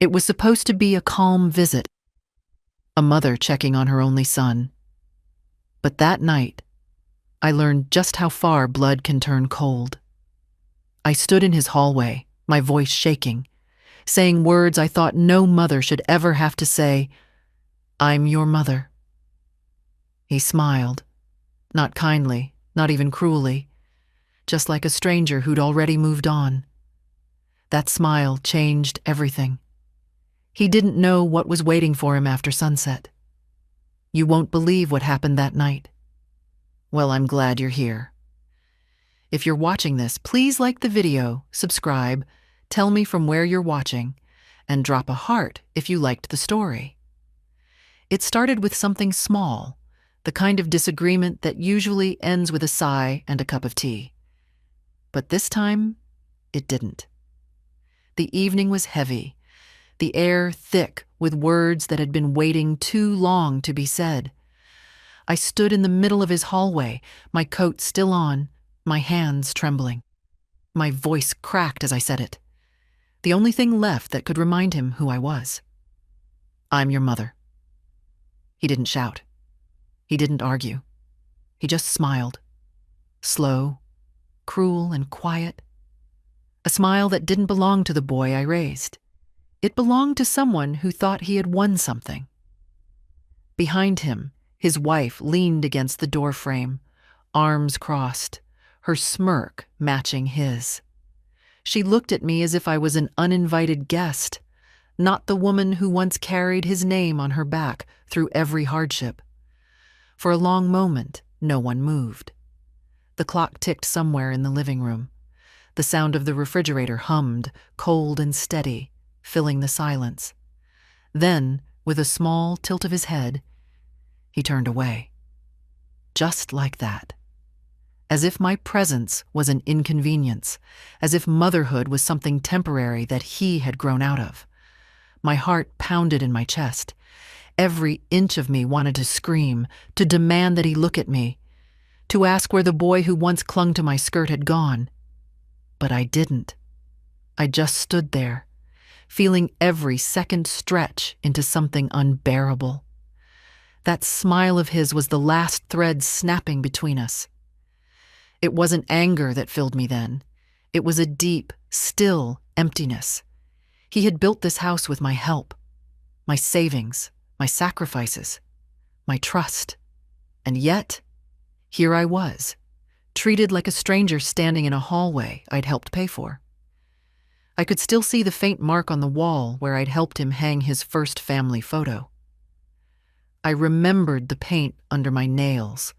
It was supposed to be a calm visit, a mother checking on her only son. But that night, I learned just how far blood can turn cold. I stood in his hallway, my voice shaking, saying words I thought no mother should ever have to say. "I'm your mother." He smiled, not kindly, not even cruelly, just like a stranger who'd already moved on. That smile changed everything. He didn't know what was waiting for him after sunset. You won't believe what happened that night. Well, I'm glad you're here. If you're watching this, please like the video, subscribe, tell me from where you're watching, and drop a heart if you liked the story. It started with something small, the kind of disagreement that usually ends with a sigh and a cup of tea. But this time, it didn't. The evening was heavy, the air thick with words that had been waiting too long to be said. I stood in the middle of his hallway, my coat still on, my hands trembling. My voice cracked as I said it, the only thing left that could remind him who I was. "I'm your mother." He didn't shout. He didn't argue. He just smiled. Slow, cruel, and quiet. A smile that didn't belong to the boy I raised. It belonged to someone who thought he had won something. Behind him, his wife leaned against the doorframe, arms crossed, her smirk matching his. She looked at me as if I was an uninvited guest, not the woman who once carried his name on her back through every hardship. For a long moment, no one moved. The clock ticked somewhere in the living room. The sound of the refrigerator hummed, cold and steady, filling the silence. Then, with a small tilt of his head, he turned away. Just like that. As if my presence was an inconvenience, as if motherhood was something temporary that he had grown out of. My heart pounded in my chest. Every inch of me wanted to scream, to demand that he look at me, to ask where the boy who once clung to my skirt had gone. But I didn't. I just stood there, feeling every second stretch into something unbearable. That smile of his was the last thread snapping between us. It wasn't anger that filled me then. It was a deep, still emptiness. He had built this house with my help, my savings, my sacrifices, my trust. And yet, here I was, treated like a stranger standing in a hallway I'd helped pay for. I could still see the faint mark on the wall where I'd helped him hang his first family photo. I remembered the paint under my nails,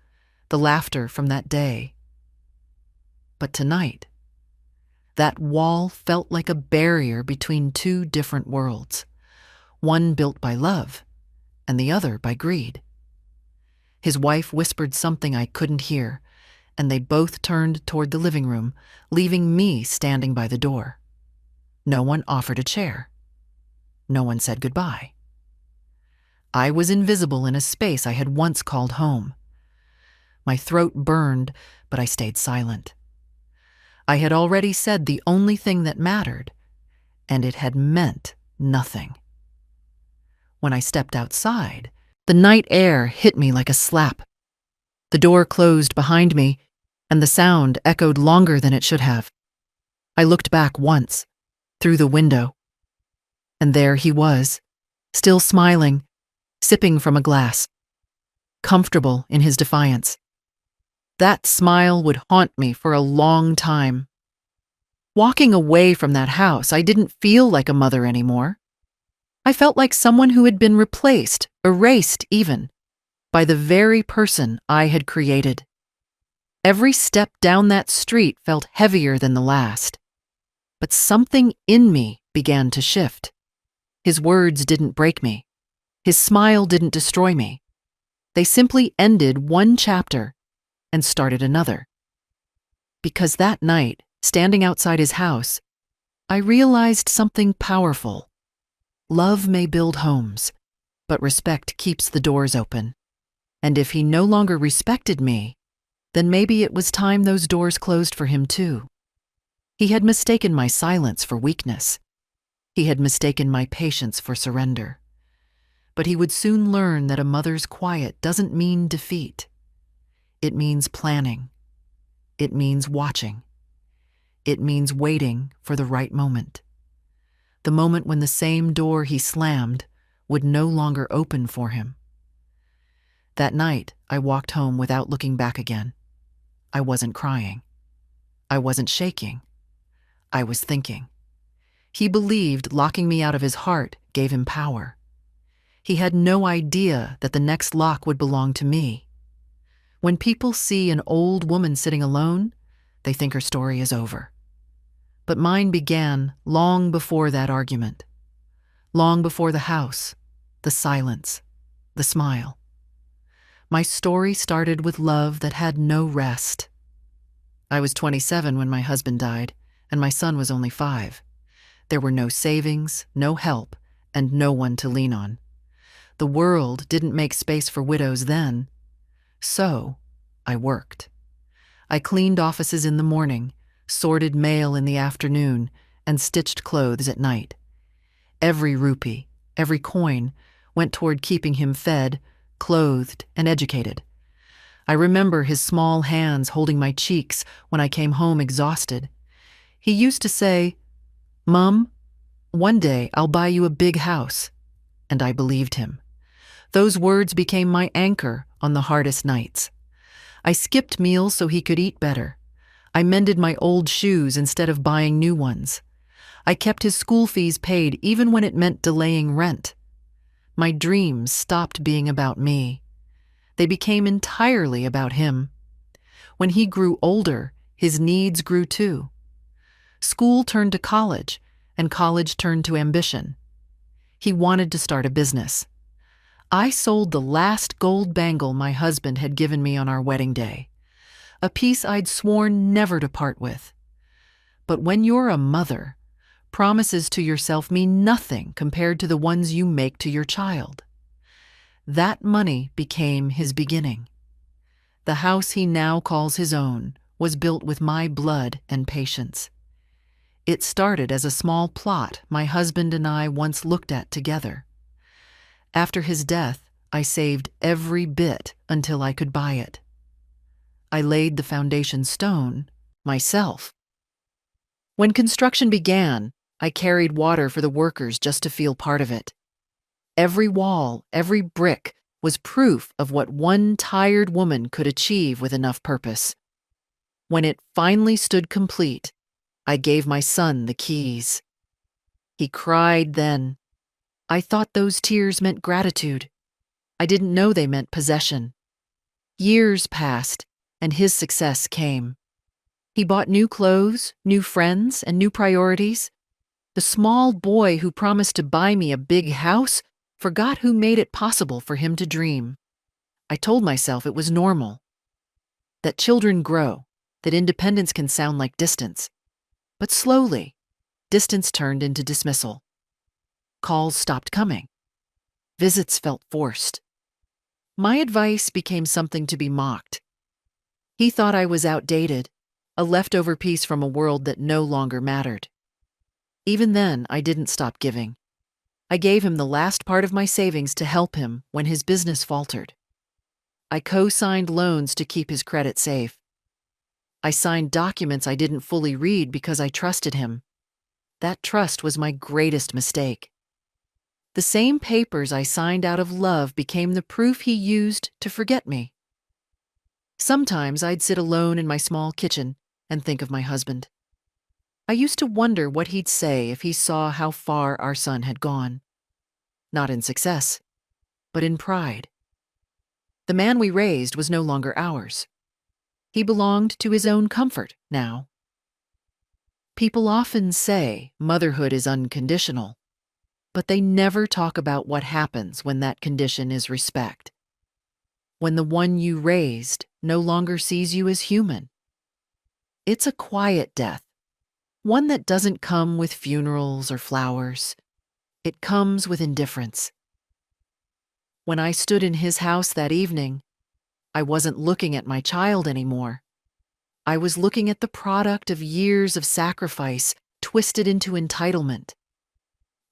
the laughter from that day. But tonight, that wall felt like a barrier between two different worlds, one built by love and the other by greed. His wife whispered something I couldn't hear, and they both turned toward the living room, leaving me standing by the door. No one offered a chair. No one said goodbye. I was invisible in a space I had once called home. My throat burned, but I stayed silent. I had already said the only thing that mattered, and it had meant nothing. When I stepped outside, the night air hit me like a slap. The door closed behind me, and the sound echoed longer than it should have. I looked back once, through the window, and there he was, still smiling, sipping from a glass, comfortable in his defiance. That smile would haunt me for a long time. Walking away from that house, I didn't feel like a mother anymore. I felt like someone who had been replaced, erased even, by the very person I had created. Every step down that street felt heavier than the last. But something in me began to shift. His words didn't break me. His smile didn't destroy me. They simply ended one chapter and started another. Because that night, standing outside his house, I realized something powerful. Love may build homes, but respect keeps the doors open. And if he no longer respected me, then maybe it was time those doors closed for him too. He had mistaken my silence for weakness. He had mistaken my patience for surrender. But he would soon learn that a mother's quiet doesn't mean defeat. It means planning. It means watching. It means waiting for the right moment. The moment when the same door he slammed would no longer open for him. That night, I walked home without looking back again. I wasn't crying. I wasn't shaking. I was thinking. He believed locking me out of his heart gave him power. He had no idea that the next lock would belong to me. When people see an old woman sitting alone, they think her story is over. But mine began long before that argument. Long before the house, the silence, the smile. My story started with love that had no rest. I was 27 when my husband died, and my son was only 5. There were no savings, no help, and no one to lean on. The world didn't make space for widows then. So, I worked. I cleaned offices in the morning, sorted mail in the afternoon, and stitched clothes at night. Every rupee, every coin, went toward keeping him fed, clothed, and educated. I remember his small hands holding my cheeks when I came home exhausted. He used to say, "Mom, one day I'll buy you a big house." And I believed him. Those words became my anchor on the hardest nights. I skipped meals so he could eat better. I mended my old shoes instead of buying new ones. I kept his school fees paid even when it meant delaying rent. My dreams stopped being about me. They became entirely about him. When he grew older, his needs grew too. School turned to college, and college turned to ambition. He wanted to start a business. I sold the last gold bangle my husband had given me on our wedding day, a piece I'd sworn never to part with. But when you're a mother, promises to yourself mean nothing compared to the ones you make to your child. That money became his beginning. The house he now calls his own was built with my blood and patience. It started as a small plot my husband and I once looked at together. After his death, I saved every bit until I could buy it. I laid the foundation stone myself. When construction began, I carried water for the workers just to feel part of it. Every wall, every brick was proof of what one tired woman could achieve with enough purpose. When it finally stood complete, I gave my son the keys. He cried then. I thought those tears meant gratitude. I didn't know they meant possession. Years passed, and his success came. He bought new clothes, new friends, and new priorities. The small boy who promised to buy me a big house forgot who made it possible for him to dream. I told myself it was normal, that children grow, that independence can sound like distance. But slowly, distance turned into dismissal. Calls stopped coming. Visits felt forced. My advice became something to be mocked. He thought I was outdated, a leftover piece from a world that no longer mattered. Even then, I didn't stop giving. I gave him the last part of my savings to help him when his business faltered. I co-signed loans to keep his credit safe. I signed documents I didn't fully read because I trusted him. That trust was my greatest mistake. The same papers I signed out of love became the proof he used to forget me. Sometimes I'd sit alone in my small kitchen and think of my husband. I used to wonder what he'd say if he saw how far our son had gone. Not in success, but in pride. The man we raised was no longer ours. He belonged to his own comfort now. People often say motherhood is unconditional, but they never talk about what happens when that condition is respect. When the one you raised no longer sees you as human. It's a quiet death, one that doesn't come with funerals or flowers. It comes with indifference. When I stood in his house that evening, I wasn't looking at my child anymore. I was looking at the product of years of sacrifice twisted into entitlement.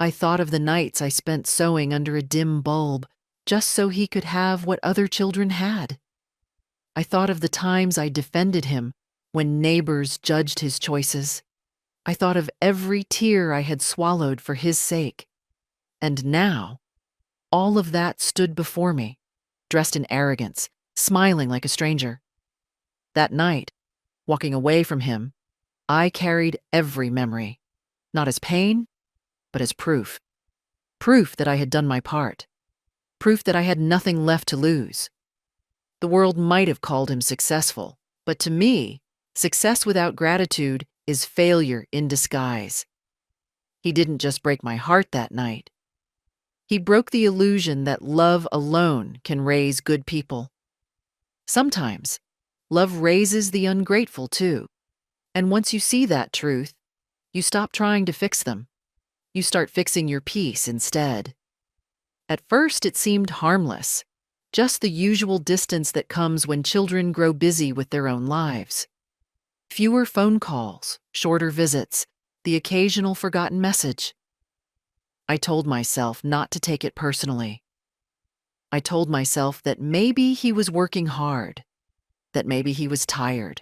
I thought of the nights I spent sewing under a dim bulb just so he could have what other children had. I thought of the times I defended him when neighbors judged his choices. I thought of every tear I had swallowed for his sake. And now, all of that stood before me, dressed in arrogance, smiling like a stranger. That night, walking away from him, I carried every memory, not as pain, but as proof. Proof that I had done my part. Proof that I had nothing left to lose. The world might have called him successful, but to me, success without gratitude is failure in disguise. He didn't just break my heart that night. He broke the illusion that love alone can raise good people. Sometimes, love raises the ungrateful too. And once you see that truth, you stop trying to fix them. You start fixing your peace instead. At first, it seemed harmless, just the usual distance that comes when children grow busy with their own lives. Fewer phone calls, shorter visits, the occasional forgotten message. I told myself not to take it personally. I told myself that maybe he was working hard, that maybe he was tired.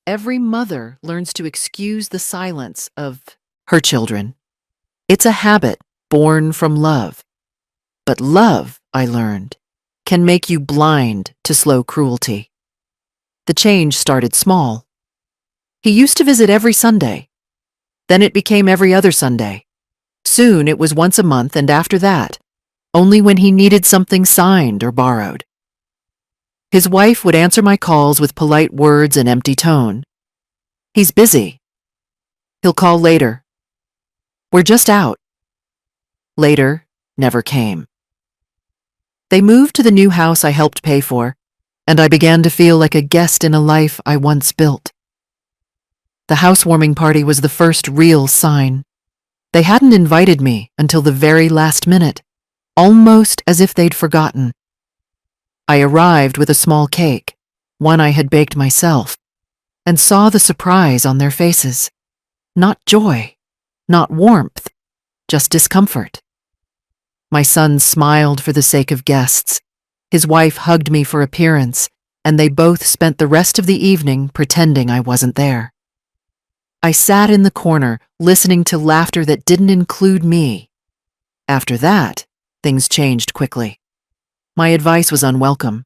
Every mother learns to excuse the silence of her children. It's a habit born from love. But love, I learned, can make you blind to slow cruelty. The change started small. He used to visit every Sunday. Then it became every other Sunday. Soon it was once a month, and after that, only when he needed something signed or borrowed. His wife would answer my calls with polite words and empty tone. He's busy. He'll call later. We're just out. Later never came. They moved to the new house I helped pay for, and I began to feel like a guest in a life I once built. The housewarming party was the first real sign. They hadn't invited me until the very last minute, almost as if they'd forgotten. I arrived with a small cake, one I had baked myself, and saw the surprise on their faces. Not joy, not warmth, just discomfort. My son smiled for the sake of guests. His wife hugged me for appearance, and they both spent the rest of the evening pretending I wasn't there. I sat in the corner, listening to laughter that didn't include me. After that, things changed quickly. My advice was unwelcome.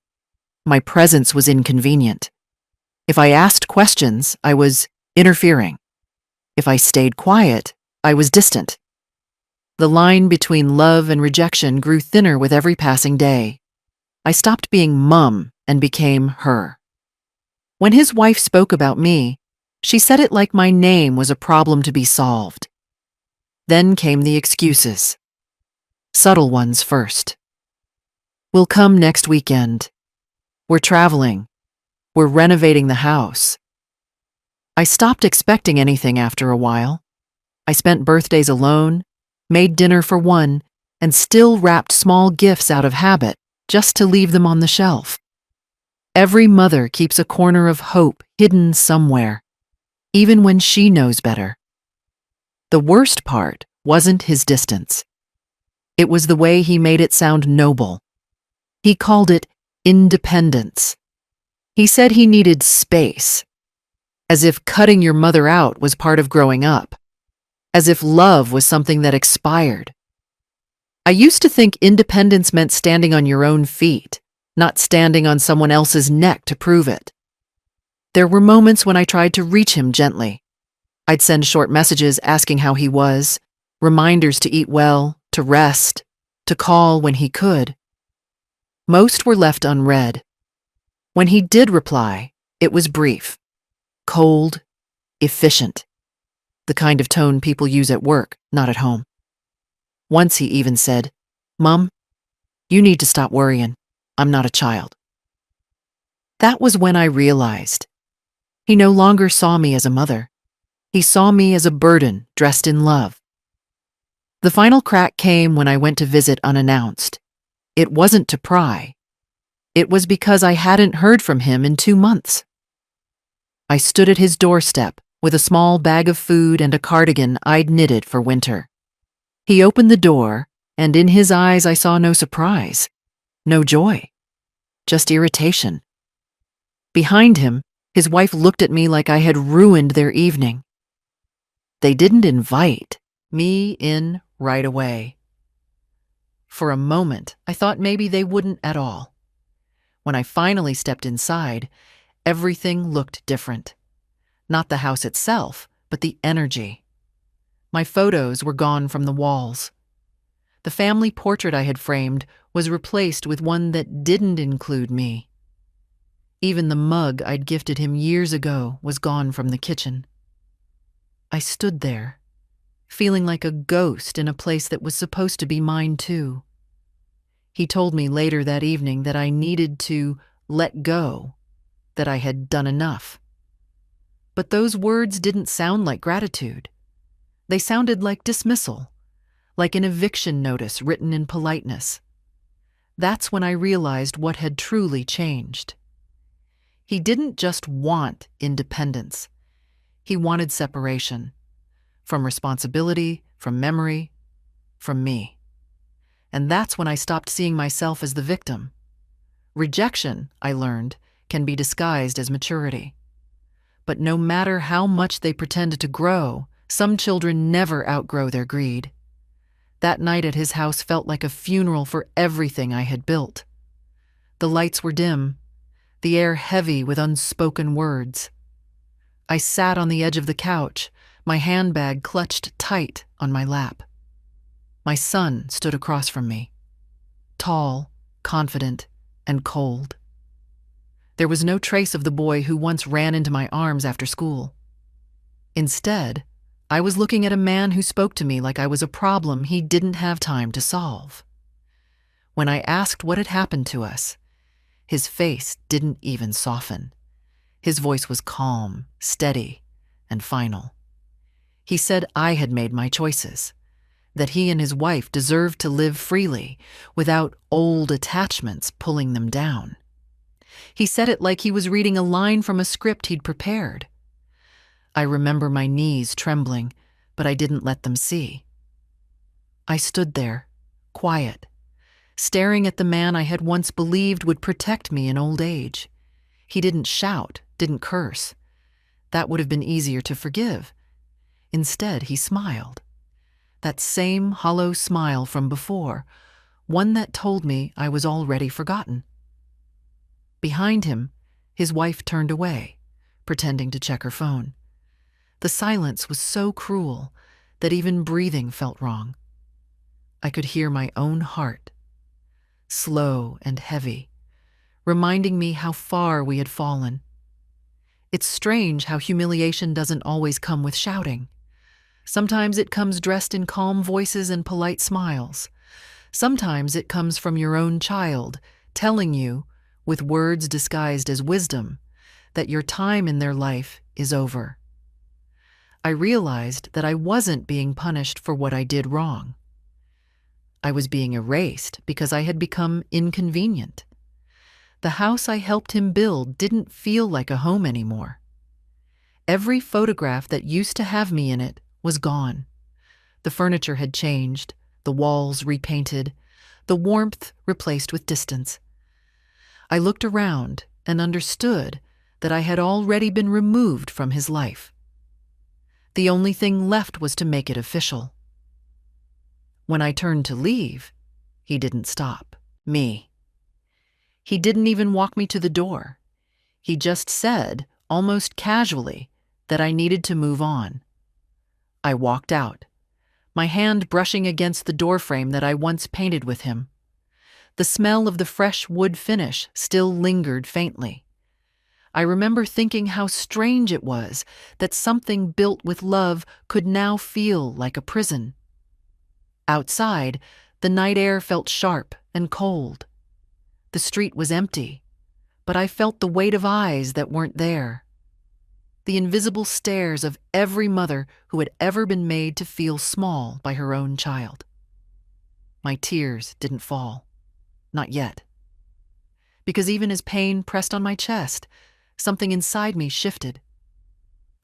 My presence was inconvenient. If I asked questions, I was interfering. If I stayed quiet, I was distant. The line between love and rejection grew thinner with every passing day. I stopped being mum and became her. When his wife spoke about me, she said it like my name was a problem to be solved. Then came the excuses. Subtle ones first. We'll come next weekend. We're traveling. We're renovating the house. I stopped expecting anything after a while. I spent birthdays alone, made dinner for one, and still wrapped small gifts out of habit just to leave them on the shelf. Every mother keeps a corner of hope hidden somewhere, even when she knows better. The worst part wasn't his distance. It was the way he made it sound noble. He called it independence. He said he needed space, as if cutting your mother out was part of growing up, as if love was something that expired. I used to think independence meant standing on your own feet, not standing on someone else's neck to prove it. There were moments when I tried to reach him gently. I'd send short messages asking how he was, reminders to eat well, to rest, to call when he could. Most were left unread. When he did reply, it was brief, cold, efficient, the kind of tone people use at work, not at home. Once he even said, "Mom, you need to stop worrying. I'm not a child." That was when I realized he no longer saw me as a mother. He saw me as a burden dressed in love. The final crack came when I went to visit unannounced. It wasn't to pry. It was because I hadn't heard from him in 2 months. I stood at his doorstep with a small bag of food and a cardigan I'd knitted for winter. He opened the door, and in his eyes I saw no surprise, no joy, just irritation. Behind him, his wife looked at me like I had ruined their evening. They didn't invite me in right away. For a moment, I thought maybe they wouldn't at all. When I finally stepped inside, everything looked different. Not the house itself, but the energy. My photos were gone from the walls. The family portrait I had framed was replaced with one that didn't include me. Even the mug I'd gifted him years ago was gone from the kitchen. I stood there, feeling like a ghost in a place that was supposed to be mine too. He told me later that evening that I needed to let go, that I had done enough. But those words didn't sound like gratitude. They sounded like dismissal, like an eviction notice written in politeness. That's when I realized what had truly changed. He didn't just want independence. He wanted separation. From responsibility, from memory, from me. And that's when I stopped seeing myself as the victim. Rejection, I learned, can be disguised as maturity. But no matter how much they pretend to grow, some children never outgrow their greed. That night at his house felt like a funeral for everything I had built. The lights were dim, the air heavy with unspoken words. I sat on the edge of the couch, my handbag clutched tight on my lap. My son stood across from me, tall, confident, and cold. There was no trace of the boy who once ran into my arms after school. Instead, I was looking at a man who spoke to me like I was a problem he didn't have time to solve. When I asked what had happened to us, his face didn't even soften. His voice was calm, steady, and final. He said I had made my choices, that he and his wife deserved to live freely without old attachments pulling them down. He said it like he was reading a line from a script he'd prepared. I remember my knees trembling, but I didn't let them see. I stood there, quiet, staring at the man I had once believed would protect me in old age. He didn't shout, didn't curse. That would have been easier to forgive. Instead, he smiled. That same hollow smile from before, one that told me I was already forgotten. Behind him, his wife turned away, pretending to check her phone. The silence was so cruel that even breathing felt wrong. I could hear my own heart, slow and heavy, reminding me how far we had fallen. It's strange how humiliation doesn't always come with shouting. Sometimes it comes dressed in calm voices and polite smiles. Sometimes it comes from your own child, telling you, with words disguised as wisdom, that your time in their life is over. I realized that I wasn't being punished for what I did wrong. I was being erased because I had become inconvenient. The house I helped him build didn't feel like a home anymore. Every photograph that used to have me in it was gone. The furniture had changed, the walls repainted, the warmth replaced with distance. I looked around and understood that I had already been removed from his life. The only thing left was to make it official. When I turned to leave, he didn't stop me. He didn't even walk me to the door. He just said, almost casually, that I needed to move on. I walked out, my hand brushing against the doorframe that I once painted with him. The smell of the fresh wood finish still lingered faintly. I remember thinking how strange it was that something built with love could now feel like a prison. Outside, the night air felt sharp and cold. The street was empty, but I felt the weight of eyes that weren't there. The invisible stares of every mother who had ever been made to feel small by her own child. My tears didn't fall. Not yet. Because even as pain pressed on my chest, something inside me shifted.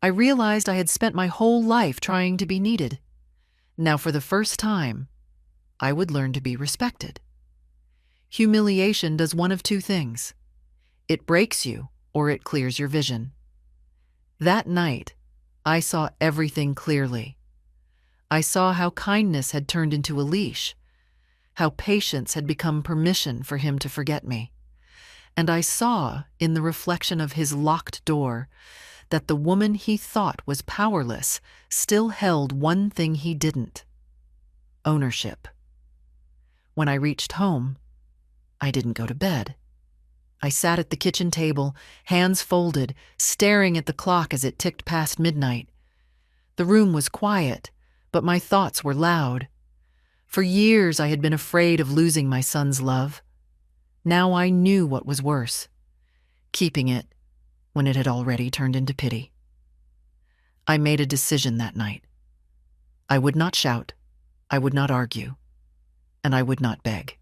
I realized I had spent my whole life trying to be needed. Now, for the first time, I would learn to be respected. Humiliation does one of two things. It breaks you or it clears your vision. That night, I saw everything clearly. I saw how kindness had turned into a leash, how patience had become permission for him to forget me. And I saw, in the reflection of his locked door, that the woman he thought was powerless still held one thing he didn't: ownership. When I reached home, I didn't go to bed. I sat at the kitchen table, hands folded, staring at the clock as it ticked past midnight. The room was quiet, but my thoughts were loud. For years I had been afraid of losing my son's love. Now I knew what was worse: keeping it when it had already turned into pity. I made a decision that night. I would not shout, I would not argue, and I would not beg.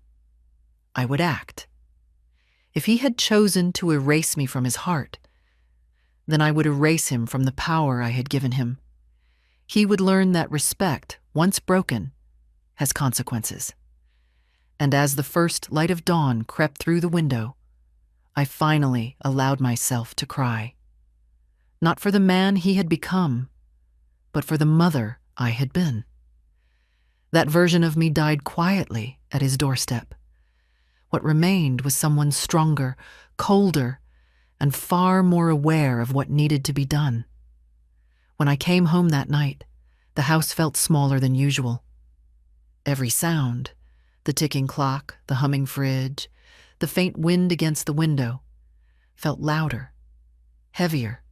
I would act. If he had chosen to erase me from his heart, then I would erase him from the power I had given him. He would learn that respect, once broken, has consequences. And as the first light of dawn crept through the window, I finally allowed myself to cry. Not for the man he had become, but for the mother I had been. That version of me died quietly at his doorstep. What remained was someone stronger, colder, and far more aware of what needed to be done. When I came home that night, the house felt smaller than usual. Every sound, the ticking clock, the humming fridge, the faint wind against the window, felt louder, heavier.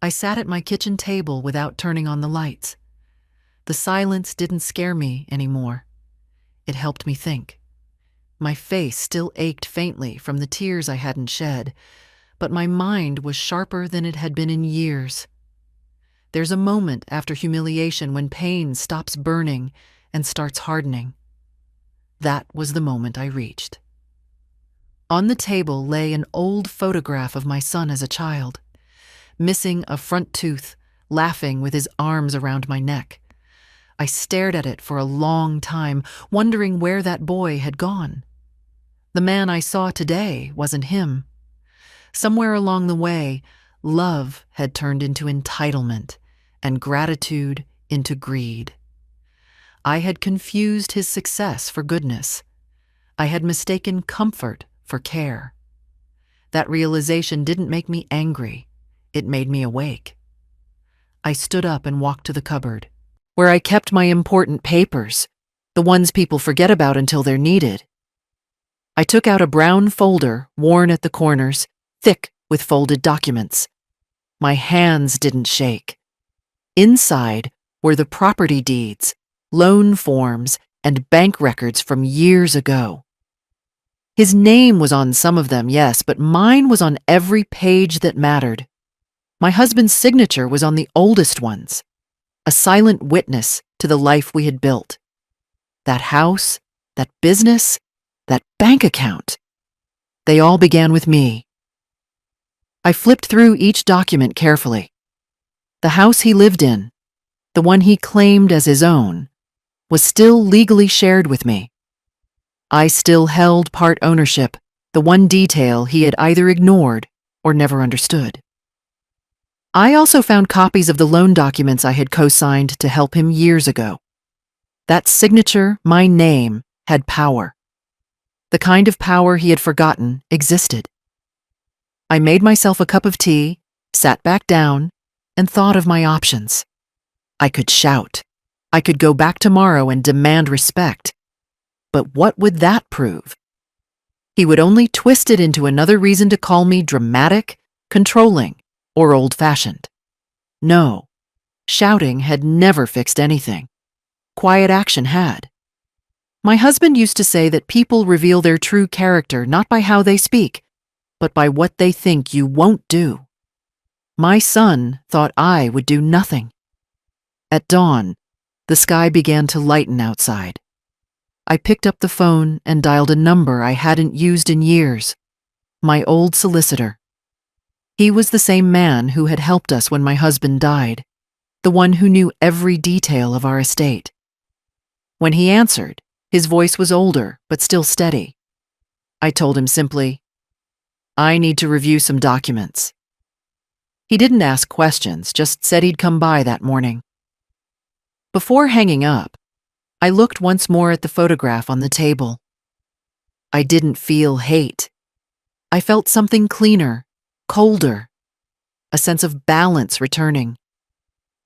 I sat at my kitchen table without turning on the lights. The silence didn't scare me anymore. It helped me think. My face still ached faintly from the tears I hadn't shed, but my mind was sharper than it had been in years. There's a moment after humiliation when pain stops burning and starts hardening. That was the moment I reached. On the table lay an old photograph of my son as a child, missing a front tooth, laughing with his arms around my neck. I stared at it for a long time, wondering where that boy had gone. The man I saw today wasn't him. Somewhere along the way, love had turned into entitlement and gratitude into greed. I had confused his success for goodness. I had mistaken comfort for care. That realization didn't make me angry. It made me awake. I stood up and walked to the cupboard, where I kept my important papers, the ones people forget about until they're needed. I took out a brown folder, worn at the corners, thick with folded documents. My hands didn't shake. Inside were the property deeds, loan forms, and bank records from years ago. His name was on some of them, yes, but mine was on every page that mattered. My husband's signature was on the oldest ones, a silent witness to the life we had built. That house, that business, that bank account. They all began with me. I flipped through each document carefully. The house he lived in, the one he claimed as his own, was still legally shared with me. I still held part ownership, the one detail he had either ignored or never understood. I also found copies of the loan documents I had co-signed to help him years ago. That signature, my name, had power. The kind of power he had forgotten existed. I made myself a cup of tea, sat back down, and thought of my options. I could shout. I could go back tomorrow and demand respect. But what would that prove? He would only twist it into another reason to call me dramatic, controlling, or old-fashioned. No, shouting had never fixed anything. Quiet action had. My husband used to say that people reveal their true character not by how they speak, but by what they think you won't do. My son thought I would do nothing. At dawn, the sky began to lighten outside. I picked up the phone and dialed a number I hadn't used in years. My old solicitor. He was the same man who had helped us when my husband died. the one who knew every detail of our estate. When he answered, his voice was older but still steady. I told him simply, "I need to review some documents." He didn't ask questions, just said he'd come by that morning. Before hanging up, I looked once more at the photograph on the table. I didn't feel hate. I felt something cleaner, colder, a sense of balance returning.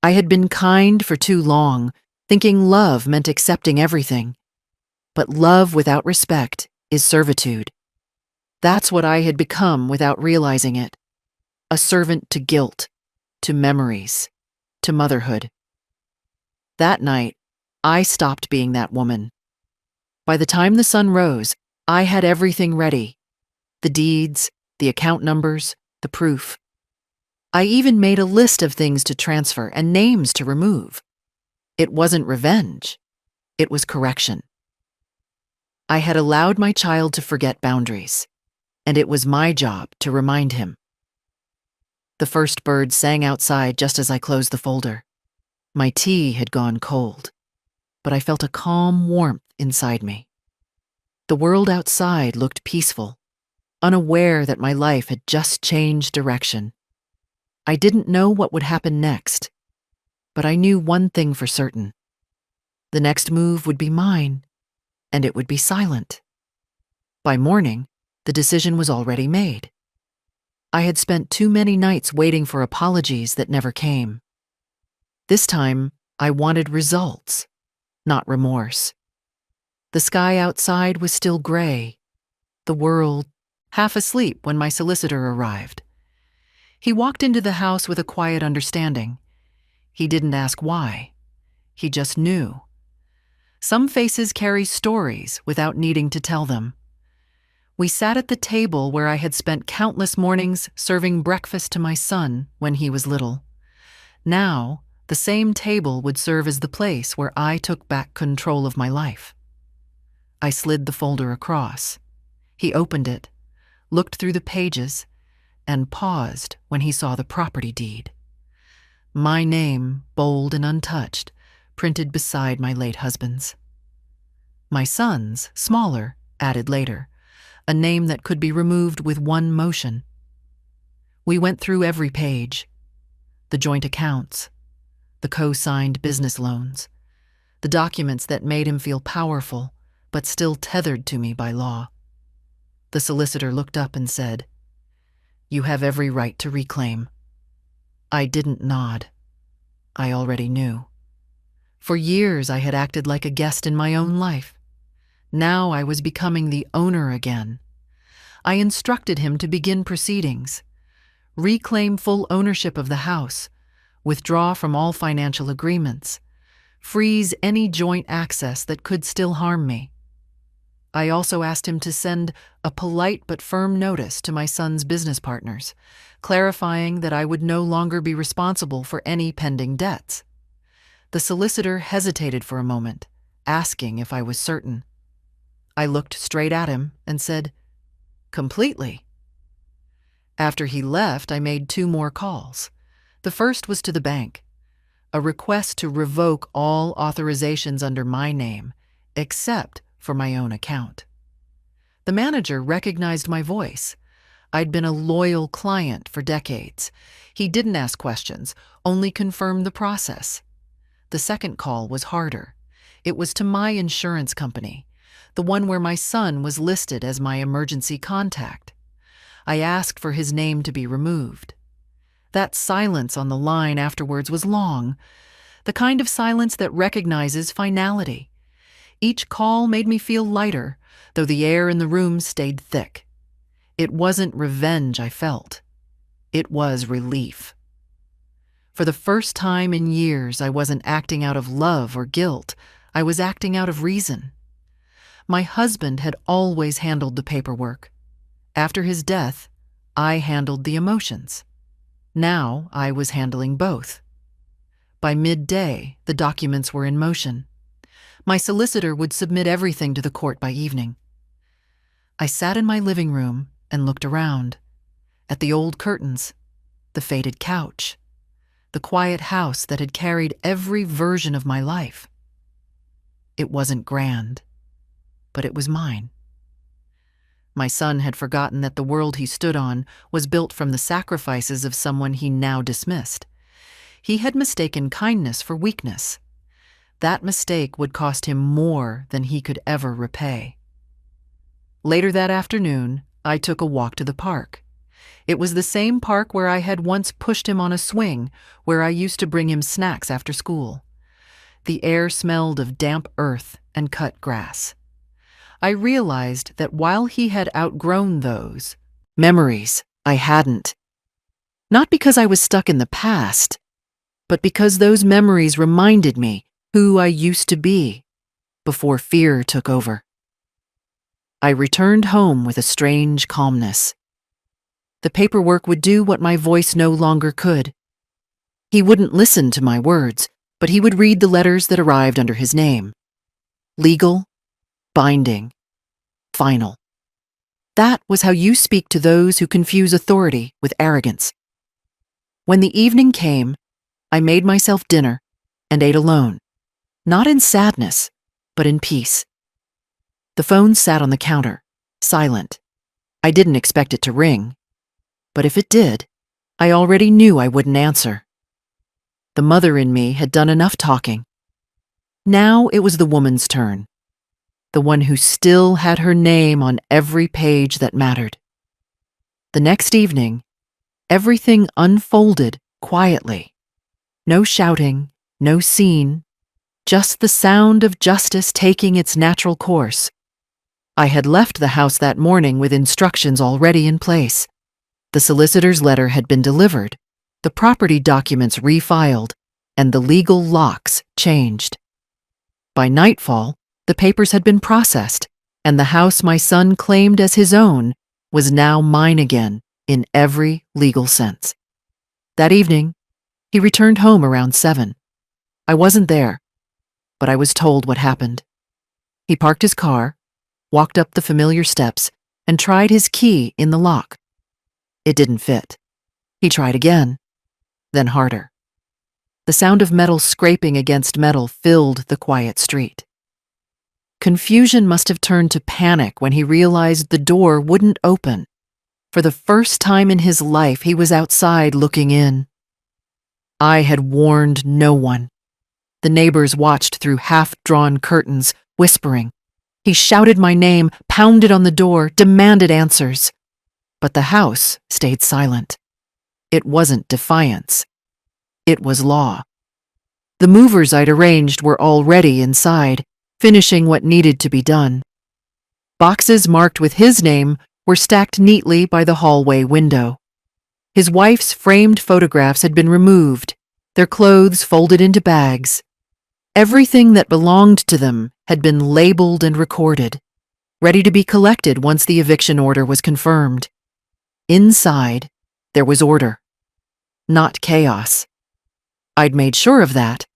I had been kind for too long, thinking love meant accepting everything. But love without respect is servitude. That's what I had become without realizing it. A servant to guilt, to memories, to motherhood. That night, I stopped being that woman. By the time the sun rose, I had everything ready. The deeds, the account numbers, the proof. I even made a list of things to transfer and names to remove. It wasn't revenge. It was correction. I had allowed my child to forget boundaries, and it was my job to remind him. The first bird sang outside just as I closed the folder. My tea had gone cold, but I felt a calm warmth inside me. The world outside looked peaceful, unaware that my life had just changed direction. I didn't know what would happen next, but I knew one thing for certain. The next move would be mine, and it would be silent. By morning, the decision was already made. I had spent too many nights waiting for apologies that never came. This time, I wanted results, not remorse. The sky outside was still gray, the world half asleep when my solicitor arrived. He walked into the house with a quiet understanding. He didn't ask why. He just knew. Some faces carry stories without needing to tell them. We sat at the table where I had spent countless mornings serving breakfast to my son when he was little. Now, the same table would serve as the place where I took back control of my life. I slid the folder across. He opened it, looked through the pages, and paused when he saw the property deed. My name, bold and untouched, printed beside my late husband's. My son's, smaller, added later, a name that could be removed with one motion. We went through every page. The joint accounts, the co-signed business loans, the documents that made him feel powerful, but still tethered to me by law. The solicitor looked up and said, "You have every right to reclaim." I didn't nod. I already knew. For years I had acted like a guest in my own life. Now I was becoming the owner again. I instructed him to begin proceedings, reclaim full ownership of the house, withdraw from all financial agreements, freeze any joint access that could still harm me. I also asked him to send a polite but firm notice to my son's business partners, clarifying that I would no longer be responsible for any pending debts. The solicitor hesitated for a moment, asking if I was certain. I looked straight at him and said, "Completely." After he left, I made 2 more calls. The first was to the bank, a request to revoke all authorizations under my name, except for my own account. The manager recognized my voice. I'd been a loyal client for decades. He didn't ask questions, only confirmed the process. The second call was harder. It was to my insurance company, the one where my son was listed as my emergency contact. I asked for his name to be removed. That silence on the line afterwards was long, the kind of silence that recognizes finality. Each call made me feel lighter, though the air in the room stayed thick. It wasn't revenge I felt. It was relief. For the first time in years, I wasn't acting out of love or guilt. I was acting out of reason. My husband had always handled the paperwork. After his death, I handled the emotions. Now I was handling both. By midday, the documents were in motion. My solicitor would submit everything to the court by evening. I sat in my living room and looked around, at the old curtains, the faded couch, the quiet house that had carried every version of my life. It wasn't grand, but it was mine. My son had forgotten that the world he stood on was built from the sacrifices of someone he now dismissed. He had mistaken kindness for weakness. That mistake would cost him more than he could ever repay. Later that afternoon, I took a walk to the park. It was the same park where I had once pushed him on a swing, where I used to bring him snacks after school. The air smelled of damp earth and cut grass. I realized that while he had outgrown those memories, I hadn't. Not because I was stuck in the past, but because those memories reminded me who I used to be before fear took over. I returned home with a strange calmness. The paperwork would do what my voice no longer could. He wouldn't listen to my words, but he would read the letters that arrived under his name. Legal, binding, final. That was how you speak to those who confuse authority with arrogance. When the evening came, I made myself dinner and ate alone, not in sadness, but in peace. The phone sat on the counter, silent. I didn't expect it to ring, but if it did, I already knew I wouldn't answer. The mother in me had done enough talking. Now it was the woman's turn, the one who still had her name on every page that mattered. The next evening, everything unfolded quietly. No shouting, no scene, just the sound of justice taking its natural course. I had left the house that morning with instructions already in place. The solicitor's letter had been delivered, the property documents refiled, and the legal locks changed. By nightfall, the papers had been processed, and the house my son claimed as his own was now mine again in every legal sense. That evening, he returned home around 7. I wasn't there, but I was told what happened. He parked his car, walked up the familiar steps, and tried his key in the lock. It didn't fit. He tried again, then harder. The sound of metal scraping against metal filled the quiet street. Confusion must have turned to panic when he realized the door wouldn't open. For the first time in his life, he was outside looking in. I had warned no one. The neighbors watched through half-drawn curtains, whispering. He shouted my name, pounded on the door, demanded answers. But the house stayed silent. It wasn't defiance. It was law. The movers I'd arranged were already inside, finishing what needed to be done. Boxes marked with his name were stacked neatly by the hallway window. His wife's framed photographs had been removed, their clothes folded into bags. Everything that belonged to them had been labeled and recorded, ready to be collected once the eviction order was confirmed. Inside, there was order, not chaos. I'd made sure of that.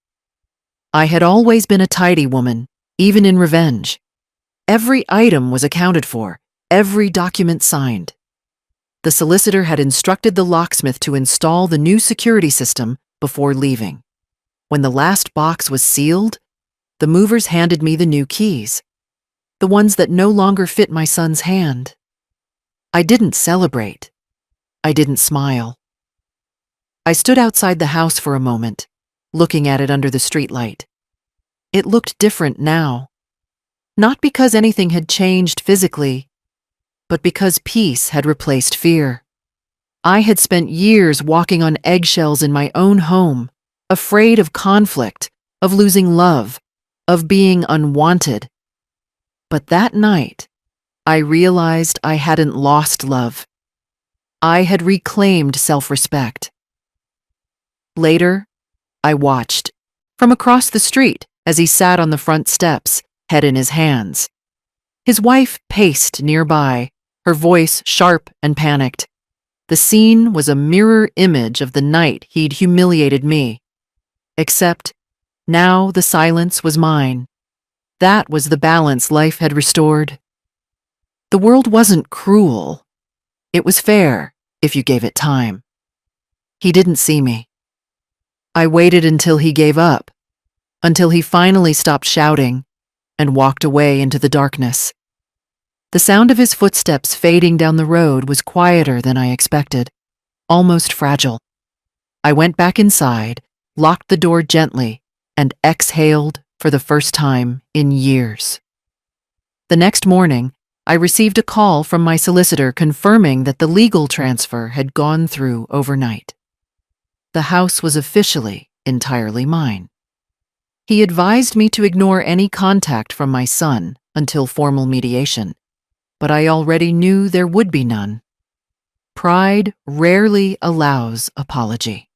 I had always been a tidy woman, even in revenge. Every item was accounted for, every document signed. The solicitor had instructed the locksmith to install the new security system before leaving. When the last box was sealed, the movers handed me the new keys, the ones that no longer fit my son's hand. I didn't celebrate. I didn't smile. I stood outside the house for a moment, looking at it under the streetlight. It looked different now. Not because anything had changed physically, but because peace had replaced fear. I had spent years walking on eggshells in my own home, afraid of conflict, of losing love, of being unwanted. But that night, I realized I hadn't lost love. I had reclaimed self-respect. Later, I watched, from across the street, as he sat on the front steps, head in his hands. His wife paced nearby, her voice sharp and panicked. The scene was a mirror image of the night he'd humiliated me. Except, now the silence was mine. That was the balance life had restored. The world wasn't cruel. It was fair, if you gave it time. He didn't see me. I waited until he gave up, until he finally stopped shouting and walked away into the darkness. The sound of his footsteps fading down the road was quieter than I expected, almost fragile. I went back inside, locked the door gently, and exhaled for the first time in years. The next morning, I received a call from my solicitor confirming that the legal transfer had gone through overnight. The house was officially entirely mine. He advised me to ignore any contact from my son until formal mediation, but I already knew there would be none. Pride rarely allows apology.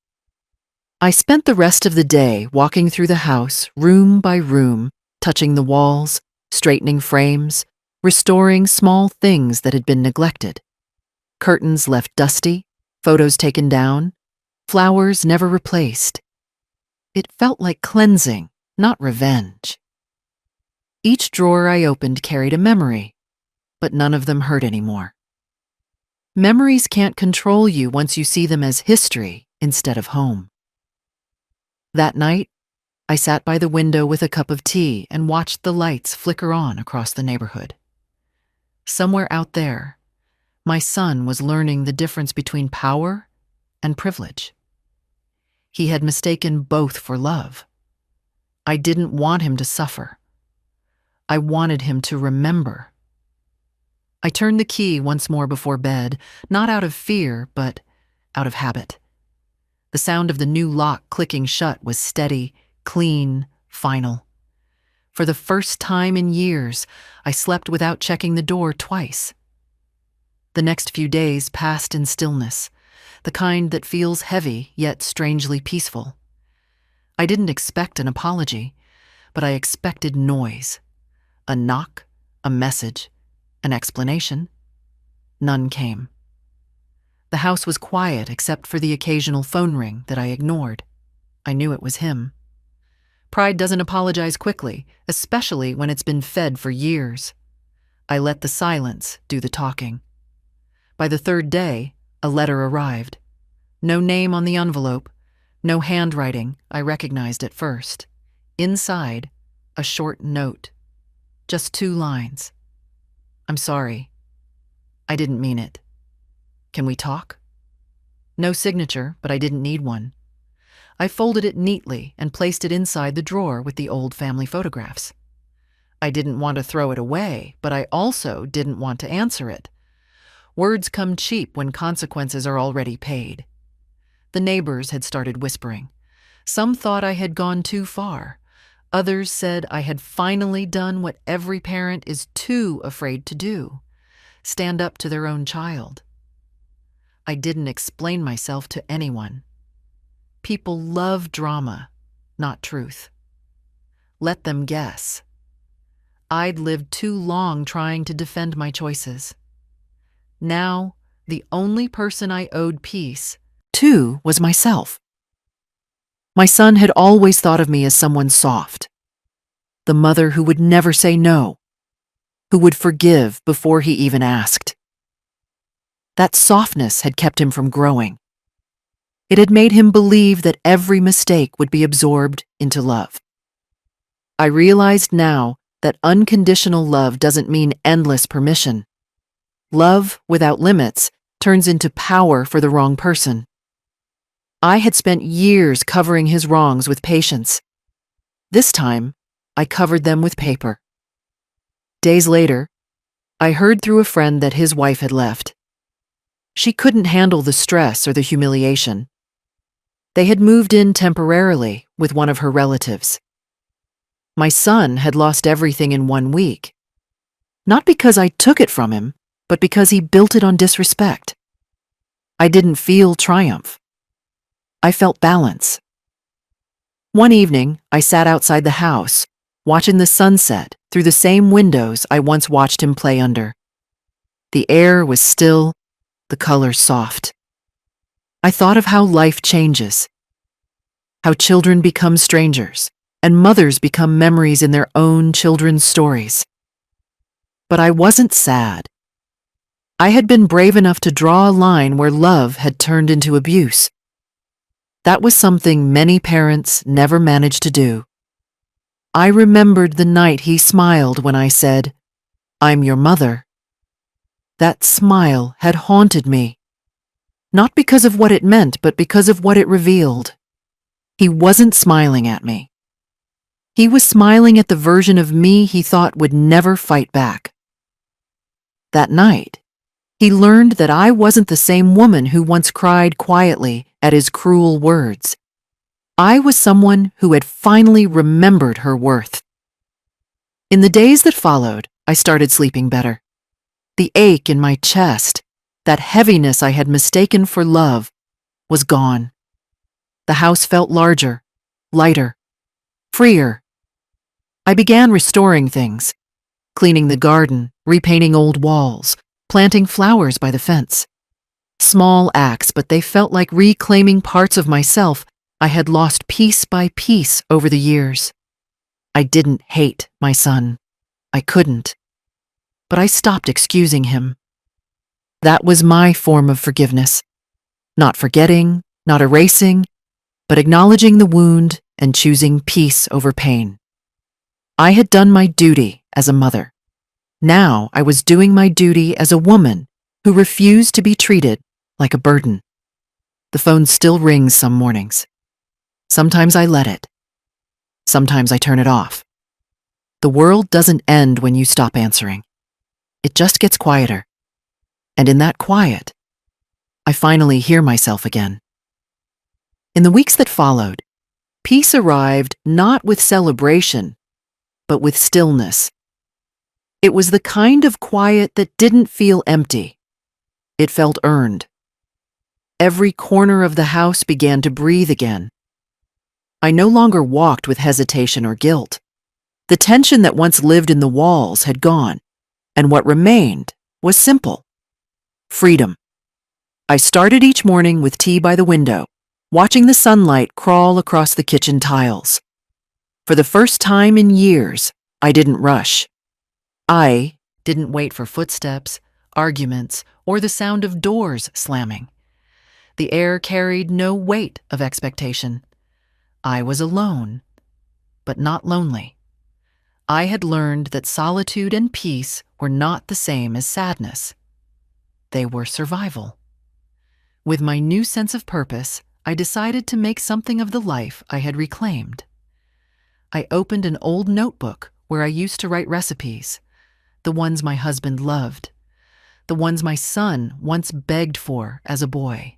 I spent the rest of the day walking through the house, room by room, touching the walls, straightening frames, restoring small things that had been neglected. Curtains left dusty, photos taken down, flowers never replaced. It felt like cleansing, not revenge. Each drawer I opened carried a memory, but none of them hurt anymore. Memories can't control you once you see them as history instead of home. That night, I sat by the window with a cup of tea and watched the lights flicker on across the neighborhood. Somewhere out there, my son was learning the difference between power and privilege. He had mistaken both for love. I didn't want him to suffer. I wanted him to remember. I turned the key once more before bed, not out of fear, but out of habit. The sound of the new lock clicking shut was steady, clean, final. For the first time in years, I slept without checking the door twice. The next few days passed in stillness, the kind that feels heavy yet strangely peaceful. I didn't expect an apology, but I expected noise. A knock, a message, an explanation. None came. The house was quiet except for the occasional phone ring that I ignored. I knew it was him. Pride doesn't apologize quickly, especially when it's been fed for years. I let the silence do the talking. By the third day, a letter arrived. No name on the envelope, no handwriting I recognized at first. Inside, a short note. Just 2 lines. I'm sorry. I didn't mean it. Can we talk? No signature, but I didn't need one. I folded it neatly and placed it inside the drawer with the old family photographs. I didn't want to throw it away, but I also didn't want to answer it. Words come cheap when consequences are already paid. The neighbors had started whispering. Some thought I had gone too far. Others said I had finally done what every parent is too afraid to do: stand up to their own child. I didn't explain myself to anyone. People love drama, not truth. Let them guess. I'd lived too long trying to defend my choices. Now, the only person I owed peace to was myself. My son had always thought of me as someone soft, the mother who would never say no, who would forgive before he even asked. That softness had kept him from growing. It had made him believe that every mistake would be absorbed into love. I realized now that unconditional love doesn't mean endless permission. Love without limits turns into power for the wrong person. I had spent years covering his wrongs with patience. This time, I covered them with paper. Days later, I heard through a friend that his wife had left. She couldn't handle the stress or the humiliation. They had moved in temporarily with one of her relatives. My son had lost everything in 1 week. Not because I took it from him, but because he built it on disrespect. I didn't feel triumph. I felt balance. One evening, I sat outside the house, watching the sunset through the same windows I once watched him play under. The air was still, the colors soft. I thought of how life changes, how children become strangers, and mothers become memories in their own children's stories. But I wasn't sad. I had been brave enough to draw a line where love had turned into abuse. That was something many parents never manage to do. I remembered the night he smiled when I said, "I'm your mother." That smile had haunted me, not because of what it meant, but because of what it revealed. He wasn't smiling at me. He was smiling at the version of me he thought would never fight back. That night, he learned that I wasn't the same woman who once cried quietly at his cruel words. I was someone who had finally remembered her worth. In the days that followed, I started sleeping better. The ache in my chest, that heaviness I had mistaken for love, was gone. The house felt larger, lighter, freer. I began restoring things, cleaning the garden, repainting old walls, planting flowers by the fence. Small acts, but they felt like reclaiming parts of myself I had lost piece by piece over the years. I didn't hate my son. I couldn't. But I stopped excusing him. That was my form of forgiveness. Not forgetting, not erasing, but acknowledging the wound and choosing peace over pain. I had done my duty as a mother. Now I was doing my duty as a woman who refused to be treated like a burden. The phone still rings some mornings. Sometimes I let it. Sometimes I turn it off. The world doesn't end when you stop answering. It just gets quieter. And in that quiet, I finally hear myself again. In the weeks that followed, peace arrived not with celebration, but with stillness. It was the kind of quiet that didn't feel empty. It felt earned. Every corner of the house began to breathe again. I no longer walked with hesitation or guilt. The tension that once lived in the walls had gone, and what remained was simple: freedom. I started each morning with tea by the window, watching the sunlight crawl across the kitchen tiles. For the first time in years, I didn't rush. I didn't wait for footsteps, arguments, or the sound of doors slamming. The air carried no weight of expectation. I was alone, but not lonely. I had learned that solitude and peace were not the same as sadness. They were survival. With my new sense of purpose, I decided to make something of the life I had reclaimed. I opened an old notebook where I used to write recipes, the ones my husband loved, the ones my son once begged for as a boy.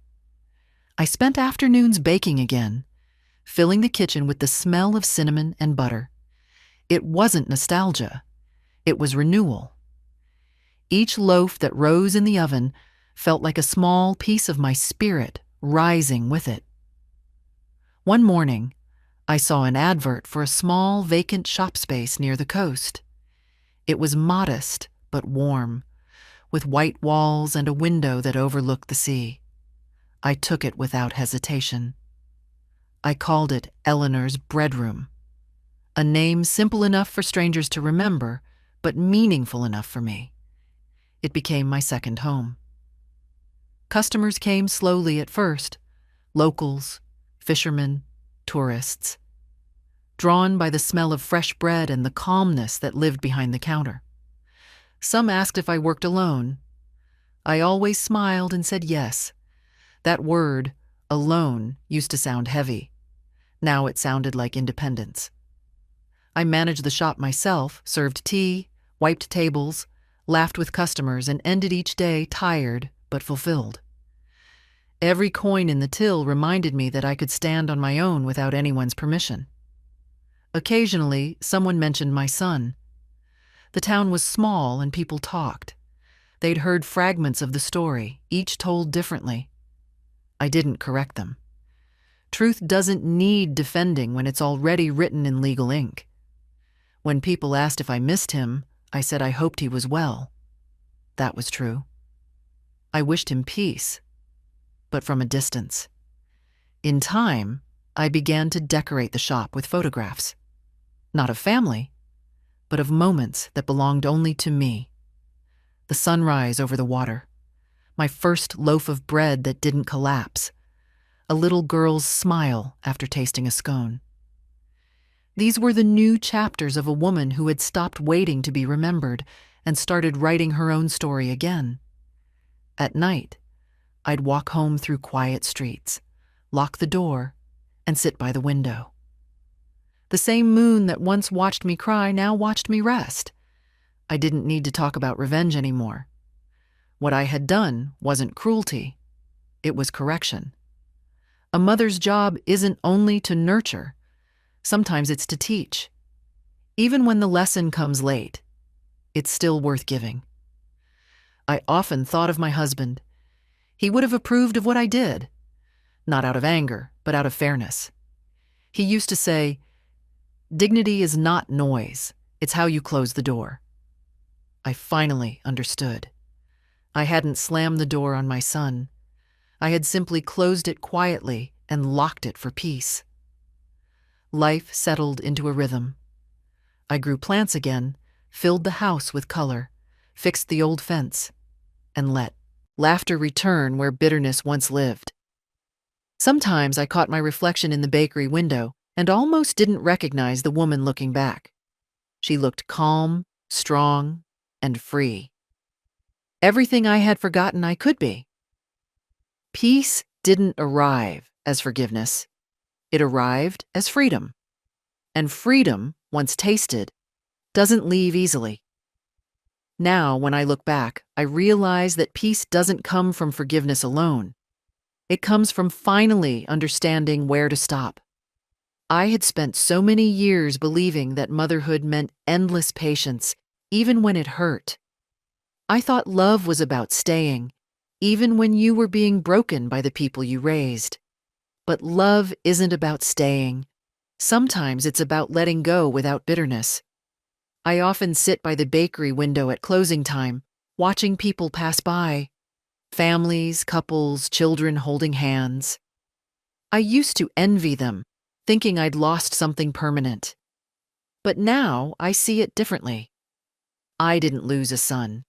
I spent afternoons baking again, filling the kitchen with the smell of cinnamon and butter. It wasn't nostalgia, it was renewal. Each loaf that rose in the oven felt like a small piece of my spirit rising with it. One morning, I saw an advert for a small vacant shop space near the coast. It was modest but warm, with white walls and a window that overlooked the sea. I took it without hesitation. I called it Eleanor's Bread Room, a name simple enough for strangers to remember, but meaningful enough for me. It became my second home. Customers came slowly at first, locals, fishermen, tourists, drawn by the smell of fresh bread and the calmness that lived behind the counter. Some asked if I worked alone. I always smiled and said yes. That word, alone, used to sound heavy. Now it sounded like independence. I managed the shop myself, served tea, wiped tables, laughed with customers, and ended each day tired but fulfilled. Every coin in the till reminded me that I could stand on my own without anyone's permission. Occasionally, someone mentioned my son. The town was small and people talked. They'd heard fragments of the story, each told differently. I didn't correct them. Truth doesn't need defending when it's already written in legal ink. When people asked if I missed him, I said I hoped he was well. That was true. I wished him peace, but from a distance. In time, I began to decorate the shop with photographs. Not of family, but of moments that belonged only to me. The sunrise over the water, my first loaf of bread that didn't collapse, a little girl's smile after tasting a scone. These were the new chapters of a woman who had stopped waiting to be remembered and started writing her own story again. At night, I'd walk home through quiet streets, lock the door, and sit by the window. The same moon that once watched me cry now watched me rest. I didn't need to talk about revenge anymore. What I had done wasn't cruelty, it was correction. A mother's job isn't only to nurture, sometimes it's to teach. Even when the lesson comes late, it's still worth giving. I often thought of my husband. He would have approved of what I did, not out of anger, but out of fairness. He used to say, "Dignity is not noise, it's how you close the door." I finally understood. I hadn't slammed the door on my son. I had simply closed it quietly and locked it for peace. Life settled into a rhythm. I grew plants again, filled the house with color, fixed the old fence, and let laughter return where bitterness once lived. Sometimes I caught my reflection in the bakery window and almost didn't recognize the woman looking back. She looked calm, strong, and free. Everything I had forgotten I could be. Peace didn't arrive as forgiveness. It arrived as freedom. And freedom, once tasted, doesn't leave easily. Now, when I look back, I realize that peace doesn't come from forgiveness alone. It comes from finally understanding where to stop. I had spent so many years believing that motherhood meant endless patience, even when it hurt. I thought love was about staying, even when you were being broken by the people you raised. But love isn't about staying. Sometimes it's about letting go without bitterness. I often sit by the bakery window at closing time, watching people pass by. Families, couples, children holding hands. I used to envy them, thinking I'd lost something permanent. But now I see it differently. I didn't lose a son.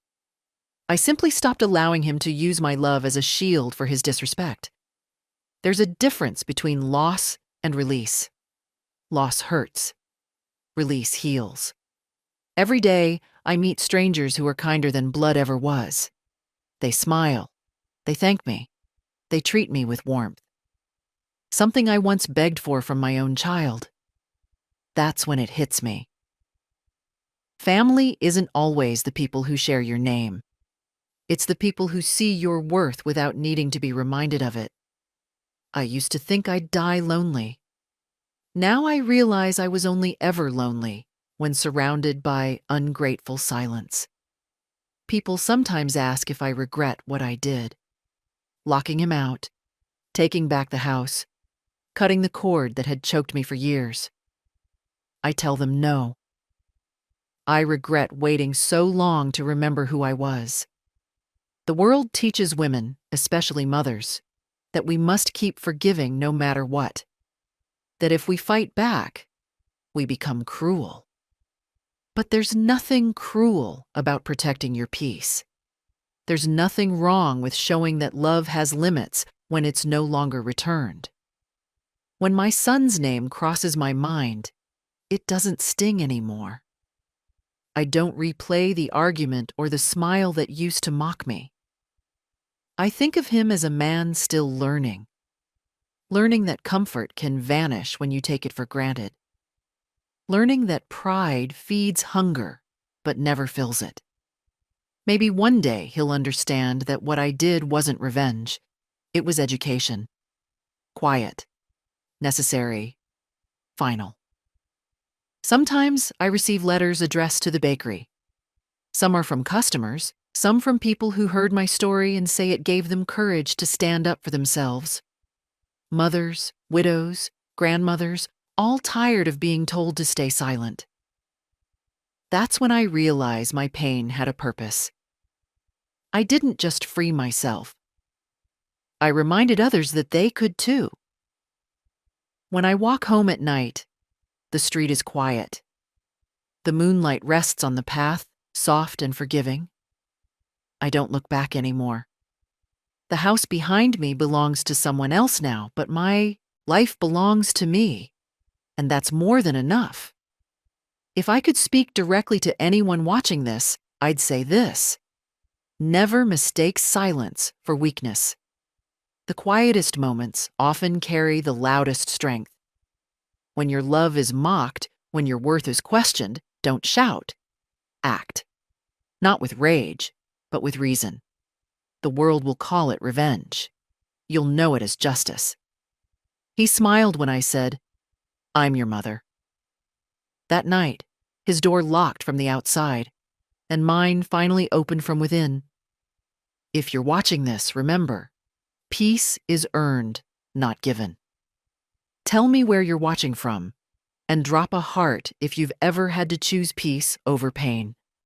I simply stopped allowing him to use my love as a shield for his disrespect. There's a difference between loss and release. Loss hurts. Release heals. Every day, I meet strangers who are kinder than blood ever was. They smile. They thank me. They treat me with warmth. Something I once begged for from my own child. That's when it hits me. Family isn't always the people who share your name. It's the people who see your worth without needing to be reminded of it. I used to think I'd die lonely. Now I realize I was only ever lonely when surrounded by ungrateful silence. People sometimes ask if I regret what I did. Locking him out, taking back the house, cutting the cord that had choked me for years. I tell them no. I regret waiting so long to remember who I was. The world teaches women, especially mothers, that we must keep forgiving no matter what. That if we fight back, we become cruel. But there's nothing cruel about protecting your peace. There's nothing wrong with showing that love has limits when it's no longer returned. When my son's name crosses my mind, it doesn't sting anymore. I don't replay the argument or the smile that used to mock me. I think of him as a man still learning that comfort can vanish when you take it for granted, learning that pride feeds hunger but never fills it. Maybe one day he'll understand that what I did wasn't revenge, it was education. Quiet, necessary, final. Sometimes I receive letters addressed to the bakery. Some are from customers, some from people who heard my story and say it gave them courage to stand up for themselves. Mothers, widows, grandmothers, all tired of being told to stay silent. That's when I realize my pain had a purpose. I didn't just free myself. I reminded others that they could too. When I walk home at night, the street is quiet. The moonlight rests on the path, soft and forgiving. I don't look back anymore. The house behind me belongs to someone else now, but my life belongs to me, and that's more than enough. If I could speak directly to anyone watching this, I'd say this: never mistake silence for weakness. The quietest moments often carry the loudest strength. When your love is mocked, when your worth is questioned, don't shout. Act. Not with rage, but with reason. The world will call it revenge. You'll know it as justice. He smiled when I said, "I'm your mother." That night, his door locked from the outside, and mine finally opened from within. If you're watching this, remember, peace is earned, not given. Tell me where you're watching from, and drop a heart if you've ever had to choose peace over pain.